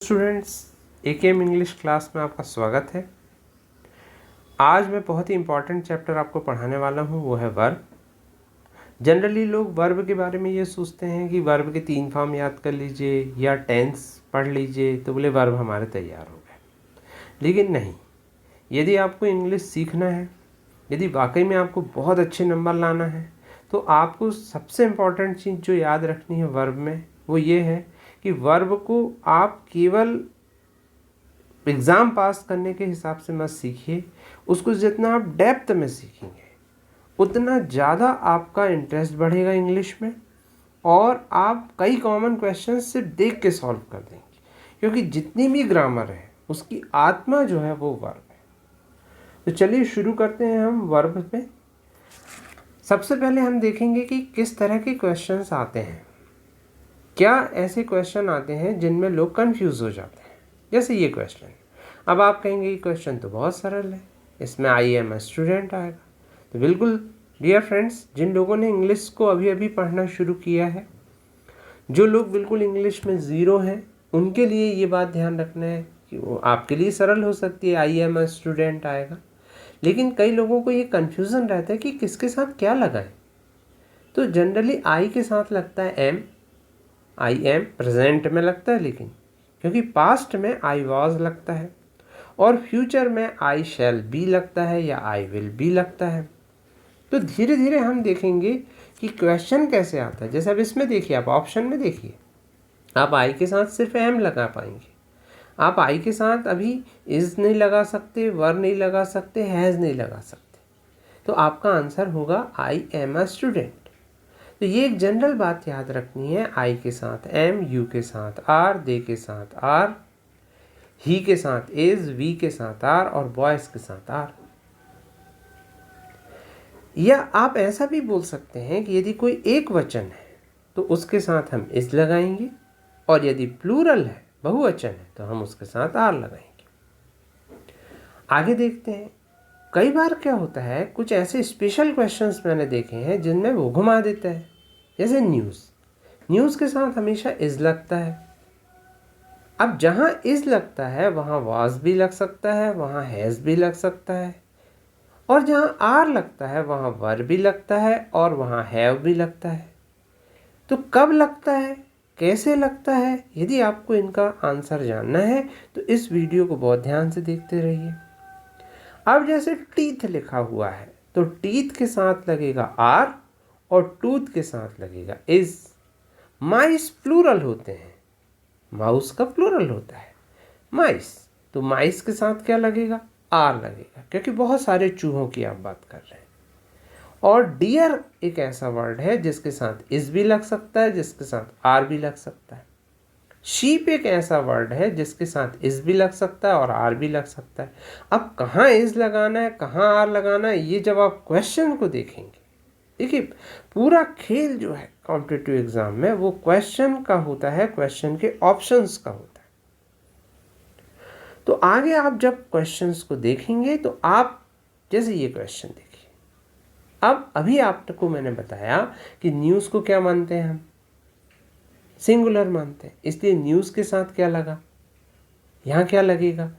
Students, AKM English class में आपका स्वागत है। आज मैं बहुत ही इम्पॉर्टेंट चैप्टर आपको पढ़ाने वाला हूँ, वो है वर्ब। जनरली लोग वर्ब के बारे में ये सोचते हैं कि वर्ब के 3 फॉर्म याद कर लीजिए या टेंस पढ़ लीजिए तो बोले वर्ब हमारे तैयार हो गए। लेकिन नहीं, यदि आपको इंग्लिश सीखना है, यदि वाकई में आपको बहुत अच्छे नंबर लाना है, तो आपको सबसे इम्पॉर्टेंट चीज़ जो याद रखनी है वर्ब में वो ये है कि वर्ब को आप केवल एग्ज़ाम पास करने के हिसाब से मत सीखिए। उसको जितना आप डेप्थ में सीखेंगे उतना ज़्यादा आपका इंटरेस्ट बढ़ेगा इंग्लिश में, और आप कई कॉमन क्वेश्चन सिर्फ देख के सॉल्व कर देंगे, क्योंकि जितनी भी ग्रामर है उसकी आत्मा जो है वो वर्ब है। तो चलिए शुरू करते हैं हम वर्ब पे। सबसे पहले हम देखेंगे कि किस तरह के क्वेश्चंस आते हैं। क्या ऐसे क्वेश्चन आते हैं जिनमें लोग कंफ्यूज हो जाते हैं, जैसे ये क्वेश्चन। अब आप कहेंगे ये क्वेश्चन तो बहुत सरल है, इसमें आई एम अ स्टूडेंट आएगा। तो बिल्कुल डियर फ्रेंड्स, जिन लोगों ने इंग्लिश को अभी अभी पढ़ना शुरू किया है, जो लोग बिल्कुल इंग्लिश में ज़ीरो हैं, उनके लिए ये बात ध्यान रखना है कि वो आपके लिए सरल हो सकती है, आई एम अ स्टूडेंट आएगा। लेकिन कई लोगों को ये कन्फ्यूज़न रहता है कि किसके साथ क्या लगाएं। तो जनरली आई के साथ लगता है एम, आई एम प्रेजेंट में लगता है, लेकिन क्योंकि पास्ट में आई वॉज लगता है, और फ्यूचर में आई शैल बी लगता है या आई विल बी लगता है। तो धीरे धीरे हम देखेंगे कि क्वेश्चन कैसे आता है। जैसे अब इसमें देखिए, आप ऑप्शन में देखिए, आप आई के साथ सिर्फ एम लगा पाएंगे। आप आई के साथ अभी इज़ नहीं लगा सकते, वर नहीं लगा सकते, हैज़ नहीं लगा सकते। तो आपका आंसर होगा आई एम अ स्टूडेंट। तो ये एक जनरल बात याद रखनी है। आई के साथ एम, यू के साथ आर, दे के साथ आर, ही के साथ इज, वी के साथ आर, और बॉयज के साथ आर। या आप ऐसा भी बोल सकते हैं कि यदि कोई एक वचन है तो उसके साथ हम इज लगाएंगे, और यदि प्लूरल है, बहुवचन है, तो हम उसके साथ आर लगाएंगे। आगे देखते हैं। कई बार क्या होता है, कुछ ऐसे स्पेशल क्वेश्चंस मैंने देखे हैं जिनमें वो घुमा देता है। जैसे न्यूज़ के साथ हमेशा इज लगता है। अब जहाँ इज लगता है वहाँ वाज भी लग सकता है, वहाँ हैज़ भी लग सकता है, और जहाँ आर लगता है वहाँ वर भी लगता है, और वहाँ हैव भी लगता है। तो कब लगता है, कैसे लगता है, यदि आपको इनका आंसर जानना है तो इस वीडियो को बहुत ध्यान से देखते रहिए। अब जैसे टीथ लिखा हुआ है तो टीथ के साथ लगेगा आर और टूथ के साथ लगेगा इज। माइस प्लूरल होते हैं, माउस का प्लूरल होता है माइस, तो माइस के साथ क्या लगेगा, आर लगेगा, क्योंकि बहुत सारे चूहों की आप बात कर रहे हैं। और डियर एक ऐसा वर्ड है जिसके साथ इज भी लग सकता है, जिसके साथ आर भी लग सकता है। शीप एक ऐसा वर्ड है जिसके साथ इज भी लग सकता है और आर भी लग सकता है। अब कहाँ इज लगाना है, कहाँ आर लगाना है, ये जब आप क्वेश्चन को देखेंगे, देखिए पूरा खेल जो है कॉम्पिटिटिव एग्जाम में वो क्वेश्चन का होता है, क्वेश्चन के ऑप्शंस का होता है। तो आगे आप जब क्वेश्चंस को देखेंगे तो आप, जैसे ये क्वेश्चन देखिए, अब अभी आपको मैंने बताया कि न्यूज़ को क्या मानते हैं हम, सिंगुलर मानते हैं, इसलिए न्यूज़ के साथ क्या लगा, यहाँ क्या लगेगा,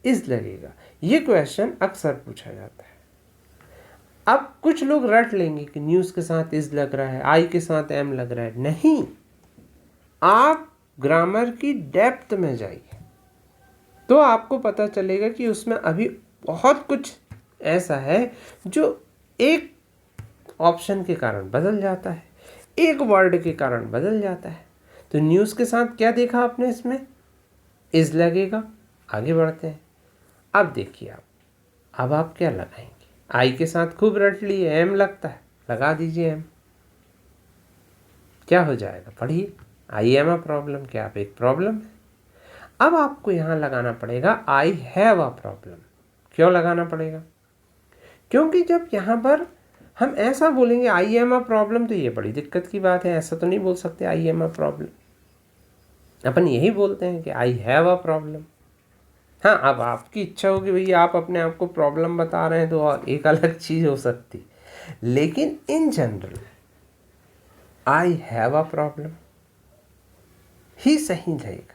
इज लगेगा। ये क्वेश्चन अक्सर पूछा जाता है। अब कुछ लोग रट लेंगे कि न्यूज़ के साथ इज लग रहा है, आई के साथ एम लग रहा है। नहीं, आप ग्रामर की डेप्थ में जाइए तो आपको पता चलेगा कि उसमें अभी बहुत कुछ ऐसा है जो एक ऑप्शन के कारण बदल जाता है, एक वर्ड के कारण बदल जाता है। तो न्यूज़ के साथ क्या देखा आपने, इसमें इज लगेगा। आगे बढ़ते हैं। अब देखिए अब आप क्या लगाएंगे। आई के साथ खूब रट लिए, एम लगता है, लगा दीजिए एम। क्या हो जाएगा, पढ़िए, आई एम अ प्रॉब्लम, क्या आप एक प्रॉब्लम है। अब आपको यहाँ लगाना पड़ेगा आई हैव अ प्रॉब्लम। क्यों लगाना पड़ेगा, क्योंकि जब यहाँ पर हम ऐसा बोलेंगे आई एम अ प्रॉब्लम तो ये बड़ी दिक्कत की बात है। ऐसा तो नहीं बोल सकते आई एम अ प्रॉब्लम, अपन यही बोलते हैं कि आई हैव अ प्रॉब्लम। हाँ, अब आपकी इच्छा होगी भैया आप अपने आप को प्रॉब्लम बता रहे हैं तो और एक अलग चीज़ हो सकती, लेकिन in general I have a problem ही सही रहेगा।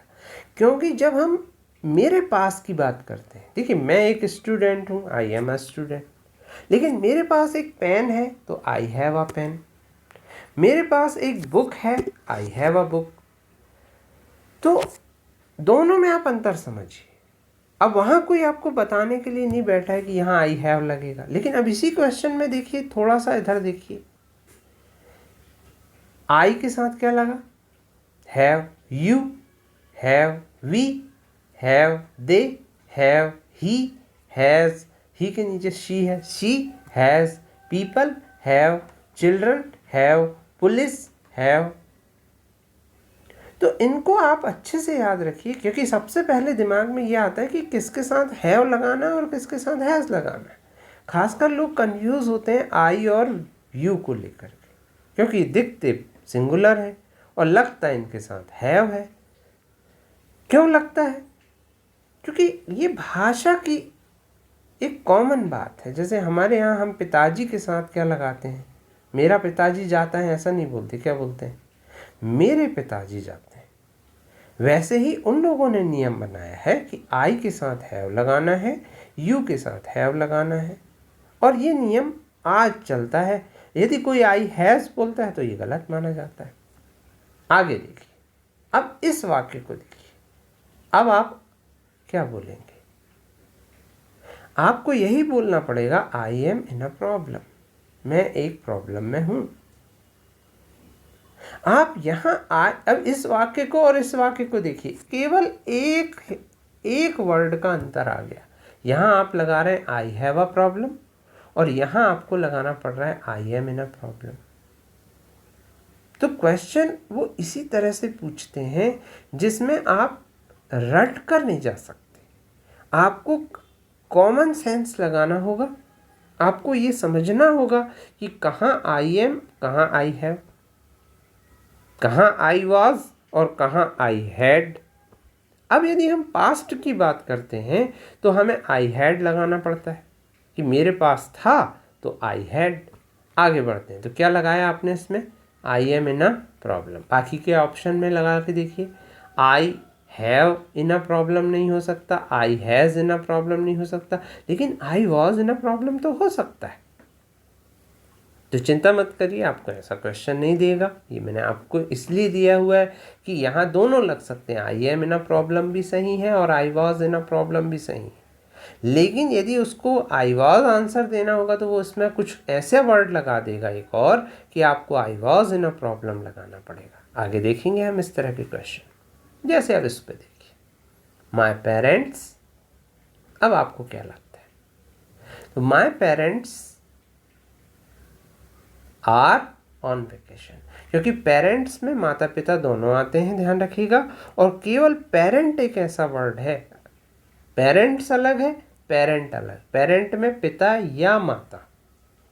क्योंकि जब हम मेरे पास की बात करते हैं, देखिए मैं एक स्टूडेंट हूँ, आई एम अ स्टूडेंट, लेकिन मेरे पास एक पेन है तो आई हैव अ पेन, मेरे पास एक बुक है, आई हैव अ बुक। तो दोनों में आप अंतर समझिए। अब वहाँ कोई आपको बताने के लिए नहीं बैठा है कि यहाँ आई हैव लगेगा, लेकिन अब इसी क्वेश्चन में देखिए, थोड़ा सा इधर देखिए, आई के साथ क्या लगा? Have you, have we, have they, have he, has, he के नीचे शी है, she has, people have, children have, police have. तो इनको आप अच्छे से याद रखिए, क्योंकि सबसे पहले दिमाग में ये आता है कि किसके साथ हैव लगाना है और किसके साथ हैज़ लगाना है। खासकर लोग कंफ्यूज होते हैं आई और यू को लेकर के, क्योंकि दिखते सिंगुलर है और लगता है इनके साथ हैव है। क्यों लगता है? क्योंकि ये भाषा की एक कॉमन बात है। जैसे हमारे यहाँ हम पिताजी के साथ क्या लगाते हैं? मेरा पिताजी जाता है ऐसा नहीं बोलते, क्या बोलते हैं? मेरे पिताजी जाते हैं। वैसे ही उन लोगों ने नियम बनाया है कि आई के साथ हैव लगाना है, यू के साथ हैव लगाना है, और ये नियम आज चलता है। यदि कोई आई हैज़ बोलता है तो ये गलत माना जाता है। आगे देखिए, अब इस वाक्य को देखिए, अब आप क्या बोलेंगे? आपको यही बोलना पड़ेगा, I am in a problem, मैं एक प्रॉब्लम में हूं। आप यहां अब इस वाक्य को और इस वाक्य को देखिए, केवल एक वर्ड का अंतर आ गया। यहां आप लगा रहे हैं आई हैव अ प्रॉब्लम, और यहां आपको लगाना पड़ रहा है I am in a problem. तो क्वेश्चन वो इसी तरह से पूछते हैं जिसमें आप रट कर नहीं जा सकते। आपको कॉमन सेंस लगाना होगा, आपको ये समझना होगा कि कहाँ आई एम, कहाँ आई हैव, कहाँ आई वॉज और कहाँ आई हैड। अब यदि हम पास्ट की बात करते हैं तो हमें आई हैड लगाना पड़ता है कि मेरे पास था तो आई हैड। आगे बढ़ते हैं तो क्या लगाया आपने इसमें? I am in a problem. बाकी के ऑप्शन में लगा के देखिए, I have in a problem नहीं हो सकता, I has in a problem नहीं हो सकता, लेकिन I was in a problem तो हो सकता है। तो चिंता मत करिए, आपको ऐसा क्वेश्चन नहीं देगा। ये मैंने आपको इसलिए दिया हुआ है कि यहाँ दोनों लग सकते हैं, I am in a problem भी सही है और I was in a problem भी सही है। लेकिन यदि उसको आई वॉज आंसर देना होगा तो वो इसमें कुछ ऐसे वर्ड लगा देगा एक और कि आपको I was in a problem लगाना पड़ेगा। आगे देखेंगे हम इस तरह के क्वेश्चन। जैसे अब इस पर देखिए, माई पेरेंट्स, अब आपको क्या लगता है? तो my parents are on vacation, क्योंकि पेरेंट्स में माता पिता दोनों आते हैं, ध्यान रखिएगा। और केवल पेरेंट एक ऐसा वर्ड है, पेरेंट्स अलग है, पेरेंट अलग। पेरेंट में पिता या माता,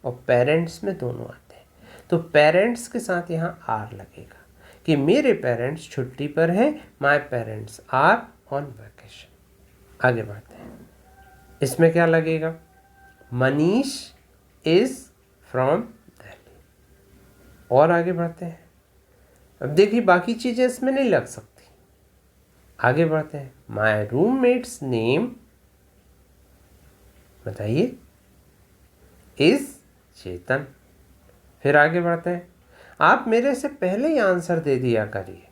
और पेरेंट्स में दोनों आते हैं। तो पेरेंट्स के साथ यहाँ आर लगेगा कि मेरे पेरेंट्स छुट्टी पर हैं, my parents are on vacation. आगे बढ़ते हैं, इसमें क्या लगेगा? Manish is from Delhi. और आगे बढ़ते हैं, अब देखिए बाकी चीज़ें इसमें नहीं लग सकती। आगे बढ़ते हैं, माई रूममेट्स नेम, बताइए, इज चेतन। फिर आगे बढ़ते हैं, आप मेरे से पहले ही आंसर दे दिया करिए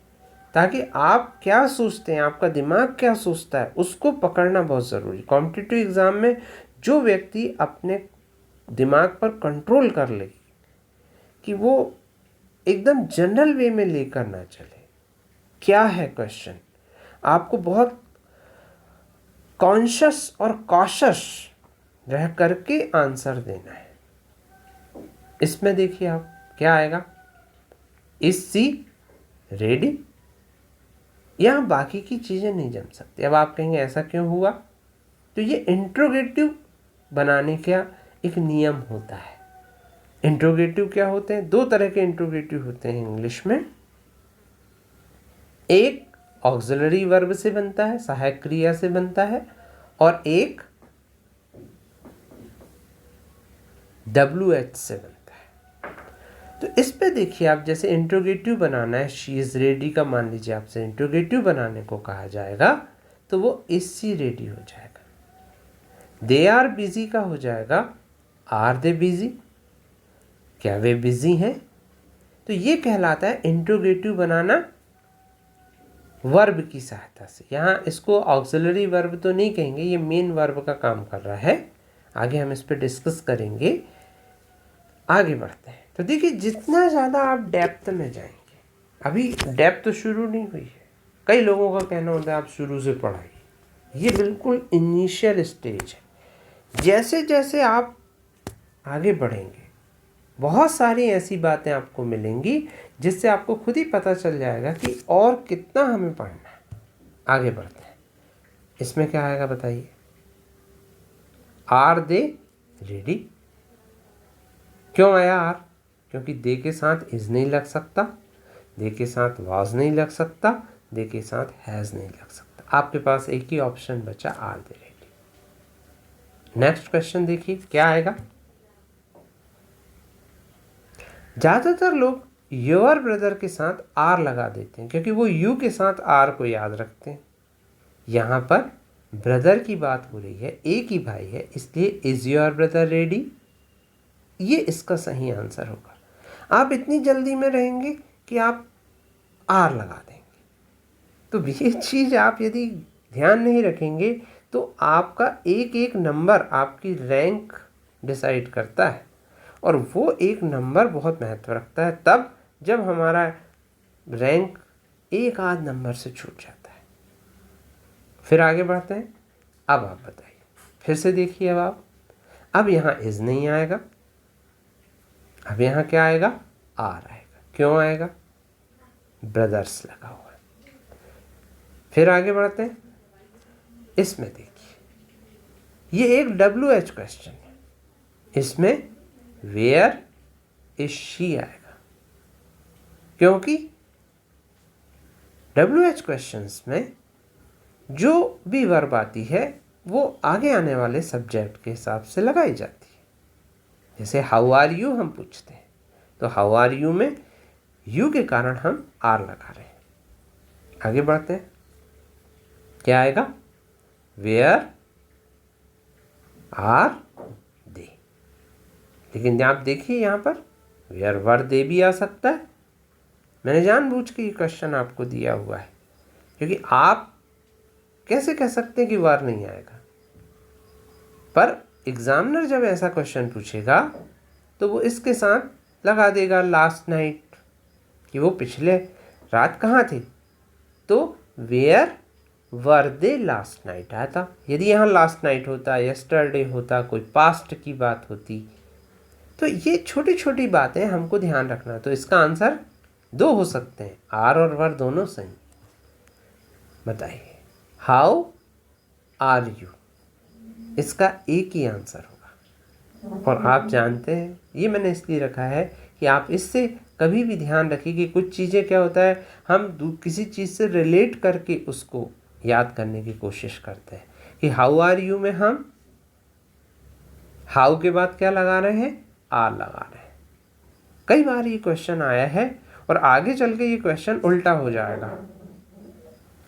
ताकि आप क्या सोचते हैं, आपका दिमाग क्या सोचता है, उसको पकड़ना बहुत ज़रूरी। कॉम्पिटिटिव एग्ज़ाम में जो व्यक्ति अपने दिमाग पर कंट्रोल कर ले कि वो एकदम जनरल वे में लेकर ना चले, क्या है क्वेश्चन, आपको बहुत कॉन्शियस और कॉशस रह करके आंसर देना है। इसमें देखिए आप क्या आएगा, इज सी रेडी। यहाँ बाकी की चीज़ें नहीं जम सकती। अब आप कहेंगे ऐसा क्यों हुआ? तो ये इंट्रोगेटिव बनाने का एक नियम होता है। इंट्रोगेटिव क्या होते हैं? दो तरह के इंट्रोगेटिव होते हैं इंग्लिश में। एक ऑक्सिलरी वर्ब से बनता है, सहायक क्रिया से बनता है, और एक WH से बनता है। तो इस पे देखिए, आप जैसे इंट्रोगेटिव बनाना है, शी इज़ रेडी का मान लीजिए आपसे इंट्रोगेटिव बनाने को कहा जाएगा, तो वो इज शी रेडी हो जाएगा। दे आर बिजी का हो जाएगा आर दे बिजी, क्या वे बिजी हैं। तो ये कहलाता है इंट्रोगेटिव बनाना वर्ब की सहायता से। यहाँ इसको ऑक्सिलरी वर्ब तो नहीं कहेंगे, ये मेन वर्ब का काम कर रहा है। आगे हम इस पर डिस्कस करेंगे। आगे बढ़ते हैं। तो देखिए, जितना ज़्यादा आप डेप्थ में जाएंगे, अभी डेप्थ तो शुरू नहीं हुई है। कई लोगों का कहना होता है आप शुरू से पढ़ाइए, ये बिल्कुल इनिशियल स्टेज है। जैसे जैसे आप आगे बढ़ेंगे, बहुत सारी ऐसी बातें आपको मिलेंगी जिससे आपको खुद ही पता चल जाएगा कि और कितना हमें पढ़ना है। आगे बढ़ते हैं। इसमें क्या आएगा बताइए? Are they ready. क्यों आया आर? क्योंकि दे के साथ इज नहीं लग सकता, दे के साथ वाज नहीं लग सकता, दे के साथ हैज़ नहीं लग सकता। आपके पास एक ही ऑप्शन बचा, are they ready. Next question देखिए क्या आएगा। ज़्यादातर लोग योर ब्रदर के साथ आर लगा देते हैं क्योंकि वो यू के साथ आर को याद रखते हैं। यहाँ पर ब्रदर की बात हो रही है, एक ही भाई है, इसलिए इज योर ब्रदर रेडी, ये इसका सही आंसर होगा। आप इतनी जल्दी में रहेंगे कि आप आर लगा देंगे। तो ये चीज़ आप यदि ध्यान नहीं रखेंगे तो आपका एक एक नंबर आपकी रैंक डिसाइड करता है, और वो एक नंबर बहुत महत्व रखता है तब जब हमारा रैंक एक आध नंबर से छूट जाता है। फिर आगे बढ़ते हैं। अब आप बताइए, फिर से देखिए। अब यहाँ इज नहीं आएगा, अब यहाँ क्या आएगा? आर आएगा। क्यों आएगा? ब्रदर्स लगा हुआ है। फिर आगे बढ़ते हैं। इसमें देखिए, ये एक WH क्वेश्चन है, इसमें वेयर इज शी आएगा, क्योंकि WH क्वेश्चंस में जो भी वर्ब आती है वो आगे आने वाले सब्जेक्ट के हिसाब से लगाई जाती है। जैसे हाउ आर यू हम पूछते हैं, तो हाउ आर यू में यू के कारण हम आर लगा रहे हैं। आगे बढ़ते हैं। क्या आएगा? Where are they. लेकिन आप देखिए, यहाँ पर वेयर वर दे भी आ सकता है। मैंने जानबूझ के ये क्वेश्चन आपको दिया हुआ है क्योंकि आप कैसे कह सकते हैं कि वर नहीं आएगा। पर एग्जामिनर जब ऐसा क्वेश्चन पूछेगा तो वो इसके साथ लगा देगा लास्ट नाइट, कि वो पिछले रात कहाँ थे, तो where were they last night आया था। यदि यहाँ लास्ट नाइट होता, यस्टरडे होता, कोई पास्ट की बात होती, तो ये छोटी छोटी बातें हमको ध्यान रखना। तो इसका आंसर 2 हो सकते हैं, आर और वर दोनों सही। बताइए, हाउ आर यू, इसका एक ही आंसर होगा। और आप जानते हैं, ये मैंने इसलिए रखा है कि आप इससे कभी भी ध्यान रखिए कि कुछ चीज़ें क्या होता है, हम किसी चीज़ से रिलेट करके उसको याद करने की कोशिश करते हैं कि हाउ आर यू में हम हाउ के बाद क्या लगा रहे हैं? आर लगा रहे हैं। कई बार ये क्वेश्चन आया है और आगे चल के ये क्वेश्चन उल्टा हो जाएगा।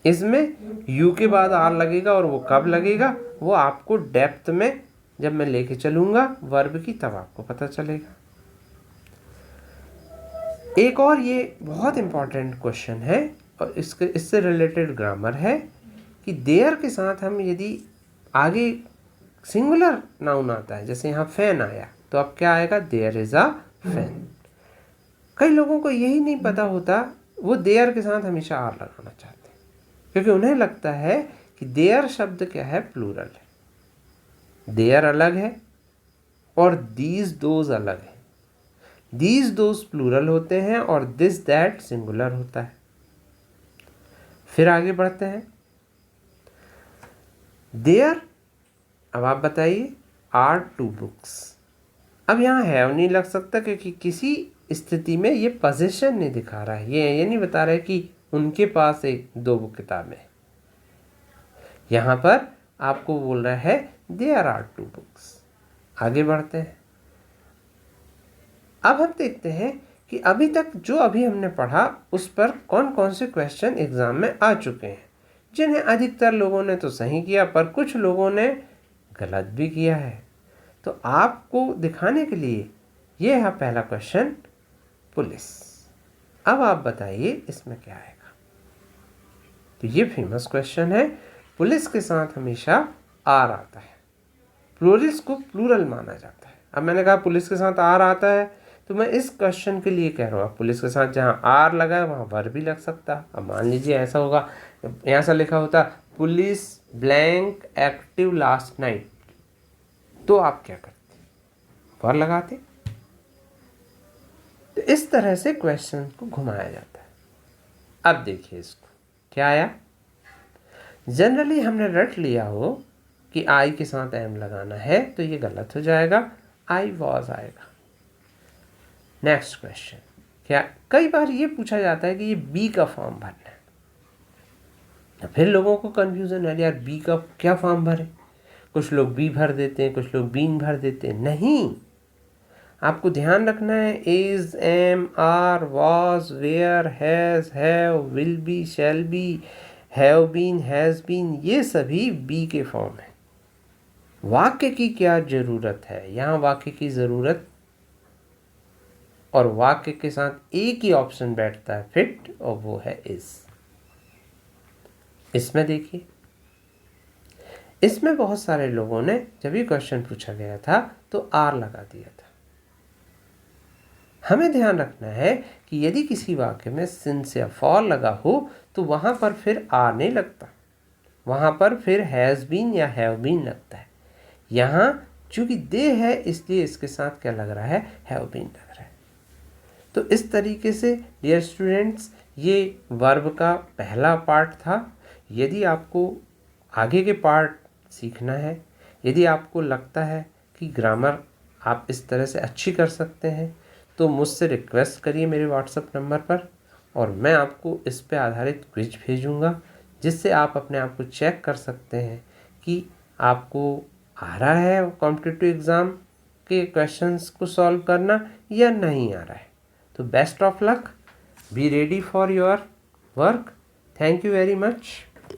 इसमें यू के बाद आर लगेगा, और वो कब लगेगा वो आपको डेप्थ में जब मैं लेके चलूँगा वर्ब की, तब आपको पता चलेगा। एक और ये बहुत इम्पॉर्टेंट क्वेश्चन है और इससे रिलेटेड ग्रामर है कि देयर के साथ हम यदि आगे सिंगुलर नाउन आता है, जैसे यहाँ फैन आया, तो अब क्या आएगा? There is a fan. कई लोगों को यही नहीं पता होता, वो देयर के साथ हमेशा आर लगाना चाहते हैं क्योंकि उन्हें लगता है कि देयर शब्द क्या है? प्लूरल है। देयर अलग है और दीज दोज अलग है। दीज दोज प्लूरल होते हैं और दिस दैट सिंगुलर होता है। फिर आगे बढ़ते हैं। देयर, अब आप बताइए, आर 2 बुक्स। अब यहाँ हैव नहीं लग सकता क्योंकि किसी स्थिति में ये पोजीशन नहीं दिखा रहा है, ये नहीं बता रहा है कि उनके पास 2 किताबें। यहाँ पर आपको बोल रहा है देयर आर 2 बुक्स। आगे बढ़ते हैं। अब हम देखते हैं कि अभी तक जो अभी हमने पढ़ा उस पर कौन कौन से क्वेश्चन एग्ज़ाम में आ चुके हैं, जिन्हें अधिकतर लोगों ने तो सही किया पर कुछ लोगों ने गलत भी किया है। तो आपको दिखाने के लिए ये है पहला क्वेश्चन, पुलिस। अब आप बताइए इसमें क्या आएगा। तो ये फेमस क्वेश्चन है, पुलिस के साथ हमेशा आर आता है, प्लूरल्स को प्लूरल माना जाता है। अब मैंने कहा पुलिस के साथ आर आता है, तो मैं इस क्वेश्चन के लिए कह रहा हूँ पुलिस के साथ जहाँ आर लगा है वहाँ वर्ब भी लग सकता है। अब मान लीजिए ऐसा होगा, यहाँ से लिखा होता police blank active last night, तो आप क्या करते, वर्ब लगाते। तो इस तरह से क्वेश्चन को घुमाया जाता है। अब देखिए इसको क्या आया। जनरली हमने रट लिया हो कि आई के साथ एम लगाना है, तो ये गलत हो जाएगा, आई वॉज आएगा। नेक्स्ट क्वेश्चन, क्या कई बार ये पूछा जाता है कि ये बी का फॉर्म भरना है। फिर लोगों को कंफ्यूजन है, यार बी का क्या फॉर्म भरे। कुछ लोग बी भर देते हैं, कुछ लोग बीन भर देते हैं। नहीं, आपको ध्यान रखना है is, am, are, was, were, has, have, will be, shall be, have been, has been, ये सभी बी के फॉर्म है। वाक्य की क्या जरूरत है, यहाँ वाक्य की जरूरत और वाक्य के साथ एक ही ऑप्शन बैठता है, फिट, और वो है इज। इसमें देखिए, इसमें बहुत सारे लोगों ने जब ये क्वेश्चन पूछा गया था तो आर लगा दिया था। हमें ध्यान रखना है कि यदि किसी वाक्य में सिंस या फॉर लगा हो तो वहां पर फिर आर नहीं लगता, वहां पर फिर हैज बीन या हैव बीन लगता है। यहाँ चूंकि दे है इसलिए इसके साथ क्या लग रहा है, हैव बीन लग रहा है। तो इस तरीके से डियर स्टूडेंट्स, ये वर्ब का पहला पार्ट था। यदि आपको आगे के पार्ट सीखना है, यदि आपको लगता है कि ग्रामर आप इस तरह से अच्छी कर सकते हैं, तो मुझसे रिक्वेस्ट करिए मेरे व्हाट्सएप नंबर पर, और मैं आपको इस पे आधारित क्विज भेजूँगा, जिससे आप अपने आप को चेक कर सकते हैं कि आपको आ रहा है कॉम्पिटिटिव एग्ज़ाम के क्वेश्चंस को सॉल्व करना या नहीं आ रहा है। तो best of luck, be ready for your work. Thank you very much.